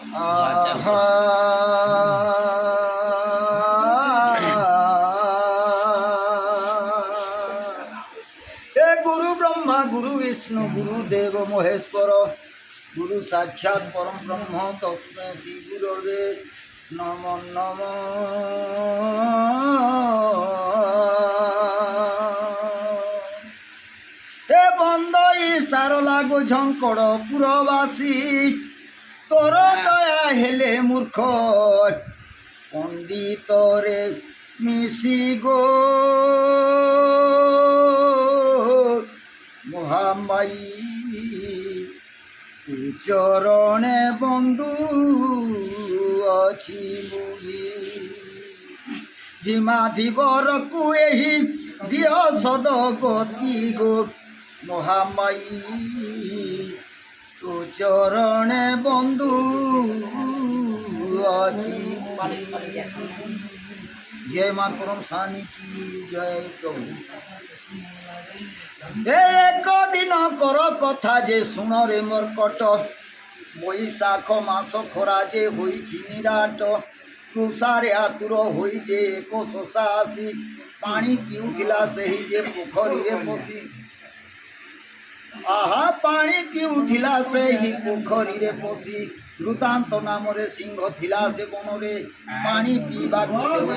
हे गुरु ब्रह्मा गुरु विष्णु गुरुदेव महेश्वर गुरु साक्षात परम ब्रह्म तस्मै श्री गुरवे नमो नमः। हे बंदई सारला गो झंकड़ पुरवासी तोर दया हेले मूर्ख पंडितरे मिसी गो महामाई चरणे बंधु अच्छी बुझी भीमाधिवर को यही दिय सद गति गो महामाई तो चरणे बंधु अच्छी। जय मां करम सानी की जय प्रभु। एक दिन कर कथा जे सुन रे मर्कट बैशाख मास खरा जे होई निराट कृषारे आतुर होई जे एक शशा आसी पानी पिउथिला सही जे पोखरी रे पसी आहा पानी पिउथिला सही पोखरी रे पसी वृतांत नाम रे सिंह थिला से बन रे पानी पीवा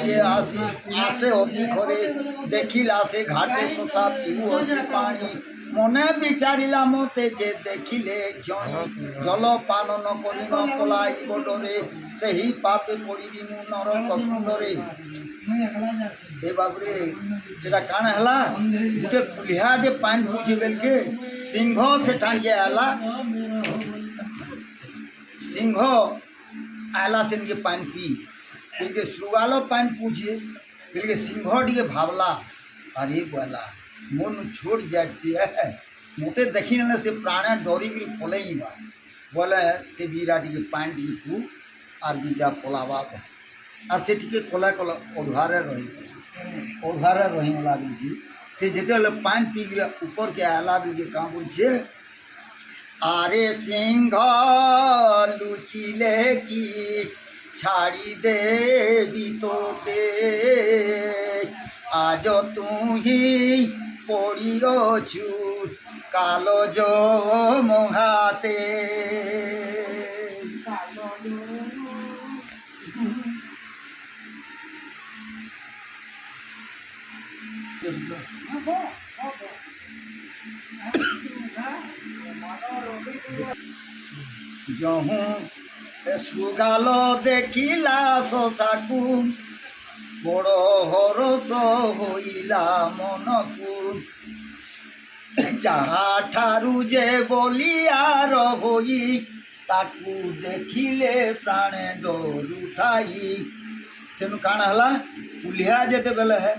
से आसी आसे अधिकरे देखिला से घाटे शशा पिउ अछि पानी मने विचारिला मते जे देखिले जणी जल पान न करी न पलाई बडरे सही पापे पड़िबी मु नरक कुंडरे। ए बाबरे सेटा कान हला गुटे कुलिहा दे पानी पूछे बेल के सिंह से टांगे आला सिंह आला से निके पानी पी बिलके सुगालो पानी पूछे बिलके सिंह टे भावला अरे बोला मन छोड़ जाए मत देखी ना से प्राण डरिक पलैबा बोले से बीरा टे पानी टे पू आर बीरा पलावा आर से टे कला कला ओढ़ारे रहीगला बिल्कुल से जिते पानी पी गया ऊपर के आला बिल्कुल कहाँ बोलछे आरे सिंह लुचिले की छाड़ी दे भी तोते आज तू ही पड़िगछु कालो जो मोहाते। जहूँ सुगाल देखिला शशाकू बड़ हरस होइला मनकू जहा ठारू जे बलियार होई ताकू देखिले प्राणे डरू थाई सेनु काण हला कुलिहा जेते बेले है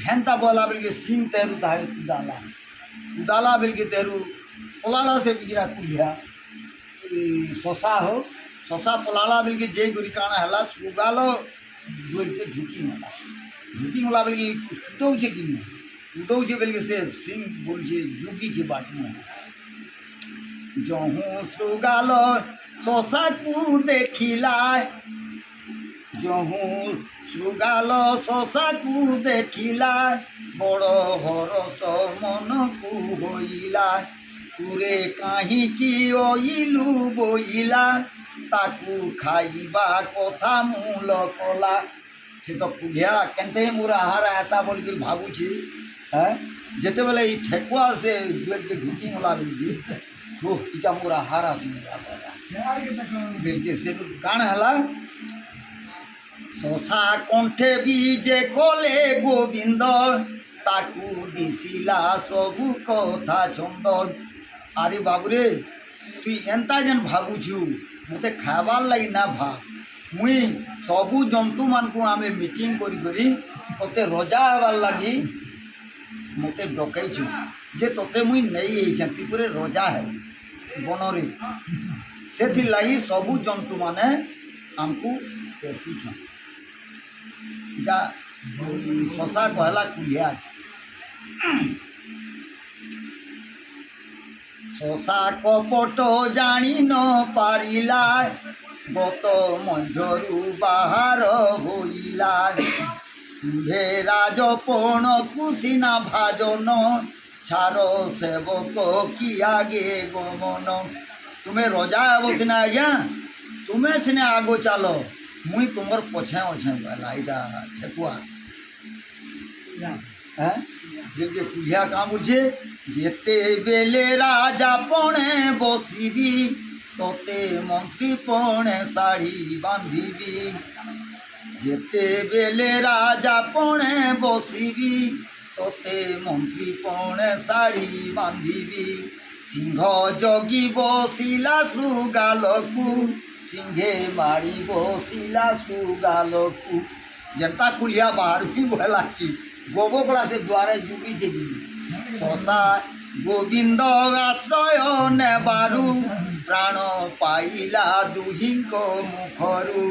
हेंता बोला बिल्के सिंह तेरू धाई उदाला बिल्के तेरू पलाला से बिजरा कुलिहा शशा हो शशा पलाला बिल्के जे गुरी काणा हला सुगाल गोरते झुकी मला बिल्के उठौछे कि नहीं उठौछे बिल्के से सिंह बोलछे झुकी छे बाटी में जहूँ सुगाल शशा को देखिला जहूँ सुगाल शशा को देखिला बड़ हरस मन को होइला तुरे कहीं की ओइलू बोइला ताकू खाइबा कथा मूल कला से तो कुलिया केनते मोरा आहार आता बोल के भावुची है जेते बेले ई ठेकुआ से ब्लेड के ढुकी मला बिल्दी तो इटा मोरा आहार आसी बिल्के से काण हला शशा कंठे बीजे कोले गोविंद ताकू दिसिला सबू कथा छंद अरे बाबूरे तु एंता जेन भावुछु मते खाबार लगी ना भाव मुई सबू जंतु मान को आमे मीटिंग करी करी तोते रजा हबार लगी मते डकैछु जे तोते मुई नहीं त्रिपुरे रजा है बनरे से लगी सबू जंतु माने आमको पेशी जा शशा कहला कुलिया शशा कपट जानी न पारिला গত মঞ্জরু বাহার হইলা তুহে রাজপণ কুশিনা ভাজন ছাড় সেবক কি আগে গমন তুমি রজা হব সিনা আজ্ঞা তুমি সিনে আগো চাল মুই তোমার পছে অছে বেলা এইটা ঠেকুয়া হ্যাঁ যে কুলিয়া কাঁ বলছে যেতে বেলে রাজা পণে বসিবি তোতে মন্ত্রী পণে শাড়ি বাঁধিবি যেতে বেলে রাজা পণে বসিবি তোতে মন্ত্রী পণে শাড়ি বাঁধিবি সিংহ জগি বসিলা সুগালকু সিংহে মারি বসিলা সুগালকু যেটা কুলিয়া বাহারবি বলা কি গোবকলা সে দ্বারে যুগিছে বিলি শশা গোবিন্দ আশ্রয় নেবারু প্রাণ পাইলা দুহিঙ্ক মুখরু